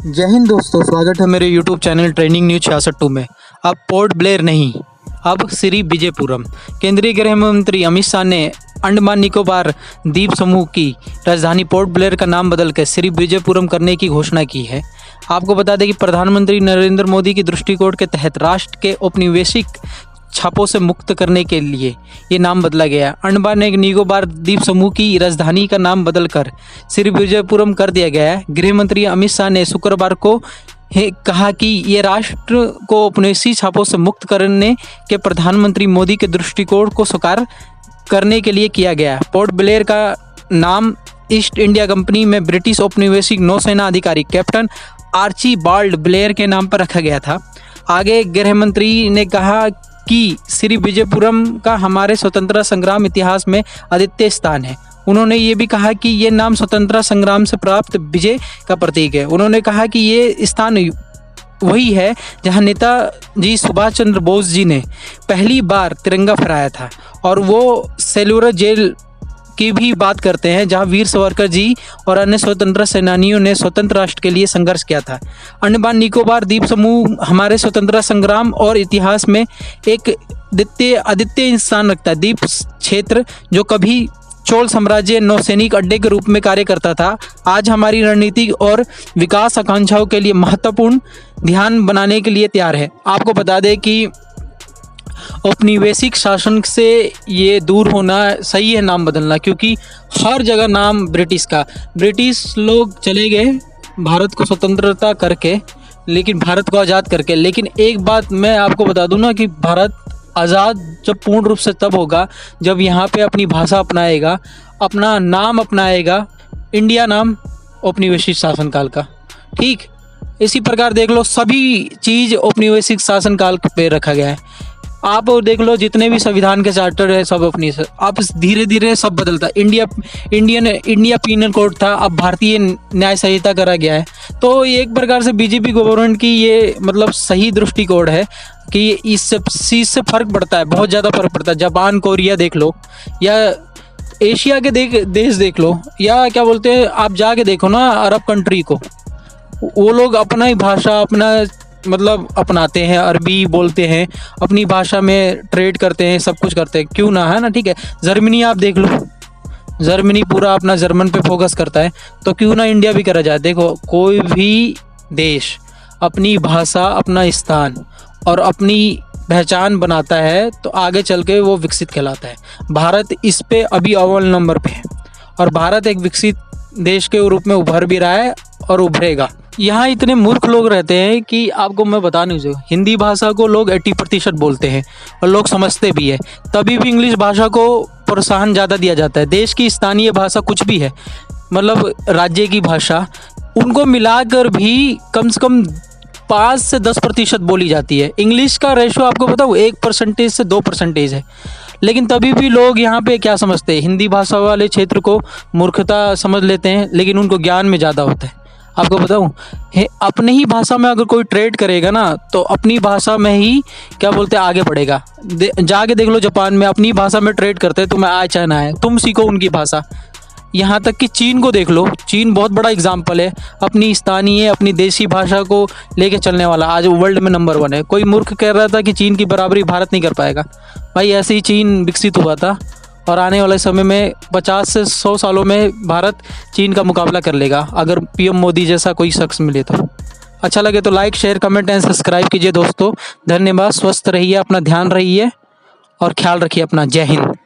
जय हिंद दोस्तों, स्वागत है मेरे YouTube चैनल ट्रेंडिंग न्यूज 66 में। अब पोर्ट ब्लेयर नहीं, अब श्री विजयपुरम। केंद्रीय गृह मंत्री अमित शाह ने अंडमान निकोबार द्वीप समूह की राजधानी पोर्ट ब्लेयर का नाम बदलकर श्री विजयपुरम करने की घोषणा की है। आपको बता दें कि प्रधानमंत्री नरेंद्र मोदी की दृष्टिकोण के तहत राष्ट्र के औपनिवेशिक छापों से मुक्त करने के लिए ये नाम बदला गया। अंडमान निकोबार द्वीप समूह की राजधानी का नाम बदलकर श्री विजयपुरम कर दिया गया है। गृह मंत्री अमित शाह ने शुक्रवार को कहा कि ये राष्ट्र को औपनिवेशिक छापों से मुक्त करने के प्रधानमंत्री मोदी के दृष्टिकोण को साकार करने के लिए किया गया। पोर्ट ब्लेयर का नाम ईस्ट इंडिया कंपनी में ब्रिटिश औपनिवेशिक नौसेना अधिकारी कैप्टन आर्चीबाल्ड ब्लेयर के नाम पर रखा गया था। आगे गृह मंत्री ने कहा कि श्री विजयपुरम का हमारे स्वतंत्रता संग्राम इतिहास में अद्वितीय स्थान है। उन्होंने ये भी कहा कि ये नाम स्वतंत्रता संग्राम से प्राप्त विजय का प्रतीक है। उन्होंने कहा कि ये स्थान वही है जहां नेताजी सुभाष चंद्र बोस जी ने पहली बार तिरंगा फहराया था, और वो सेलुलर जेल की भी बात करते हैं जहां वीर सावरकर जी और अन्य स्वतंत्रता सेनानियों ने स्वतंत्र राष्ट्र के लिए संघर्ष किया था। अंडमान निकोबार द्वीप समूह हमारे स्वतंत्रता संग्राम और इतिहास में एक अद्वितीय स्थान रखता है। द्वीप क्षेत्र जो कभी चोल साम्राज्य नौसैनिक अड्डे के रूप में कार्य करता था, आज हमारी रणनीतिक और विकास आकांक्षाओं के लिए महत्वपूर्ण ध्यान बनाने के लिए तैयार है। आपको बता दें कि औपनिवेशिक शासन से ये दूर होना सही है नाम बदलना, क्योंकि हर जगह नाम ब्रिटिश लोग चले गए भारत को स्वतंत्रता करके, लेकिन भारत को आज़ाद करके। लेकिन एक बात मैं आपको बता दूं ना कि भारत आज़ाद जब पूर्ण रूप से तब होगा जब यहाँ पे अपनी भाषा अपनाएगा, अपना नाम अपनाएगा, इंडिया नाम औपनिवेशिक शासनकाल का। ठीक इसी प्रकार देख लो, सभी चीज़ औपनिवेशिक शासनकाल पे रखा गया है। आप देख लो जितने भी संविधान के चार्टर है सब अपनी आप धीरे धीरे सब बदलता। इंडिया पीनल कोड था, अब भारतीय न्याय संहिता करा गया है। तो ये एक प्रकार से बीजेपी गवर्नमेंट की ये मतलब सही दृष्टिकोण है कि इससे चीज़ से फर्क पड़ता है, बहुत ज़्यादा फर्क पड़ता है। जापान कोरिया देख लो, या एशिया के देश देख लो, या क्या बोलते हैं आप जाके देखो ना अरब कंट्री को, वो लोग अपना ही भाषा मतलब अपनाते हैं, अरबी बोलते हैं, अपनी भाषा में ट्रेड करते हैं, सब कुछ करते हैं, क्यों ना, है ना। ठीक है, जर्मनी आप देख लो, जर्मनी पूरा अपना जर्मन पे फोकस करता है, तो क्यों ना इंडिया भी करा जाए। देखो कोई भी देश अपनी भाषा, अपना स्थान और अपनी पहचान बनाता है तो आगे चल के वो विकसित कहलाता है। भारत इस पे अभी अव्वल नंबर पे है, और भारत एक विकसित देश के रूप में उभर भी रहा है और उभरेगा। यहाँ इतने मूर्ख लोग रहते हैं कि आपको मैं बता नहीं सकूँ। हिंदी भाषा को लोग 80% बोलते हैं और लोग समझते भी है, तभी भी इंग्लिश भाषा को प्रोत्साहन ज़्यादा दिया जाता है। देश की स्थानीय भाषा कुछ भी है, मतलब राज्य की भाषा, उनको मिलाकर भी कम से कम 5 से 10% बोली जाती है। इंग्लिश का रेशो आपको बताऊँ 1% से 2% है, लेकिन तभी भी लोग यहाँ पे क्या समझते हैं, हिंदी भाषा वाले क्षेत्र को मूर्खता समझ लेते हैं, लेकिन उनको ज्ञान में ज़्यादा होता है। आपको बताऊँ, अपने ही भाषा में अगर कोई ट्रेड करेगा ना तो अपनी भाषा में ही क्या बोलते हैं आगे बढ़ेगा। जाके देख लो जापान में अपनी भाषा में ट्रेड करते हैं, तुम्हें आए चाहे ना आए, तुम सीखो उनकी भाषा। यहाँ तक कि चीन को देख लो, चीन बहुत बड़ा एग्जाम्पल है, अपनी स्थानीय अपनी देसी भाषा को लेके चलने वाला, आज वर्ल्ड में नंबर 1 है। कोई मूर्ख कह रहा था कि चीन की बराबरी भारत नहीं कर पाएगा, भाई ऐसे ही चीन विकसित हुआ था, और आने वाले समय में 50 से 100 सालों में भारत चीन का मुकाबला कर लेगा, अगर पीएम मोदी जैसा कोई शख्स मिले तो। अच्छा लगे तो like, share, comment and subscribe कीजिए दोस्तों। धन्यवाद, स्वस्थ रहिए, अपना ध्यान रखिए और ख्याल रखिए अपना। जय हिंद।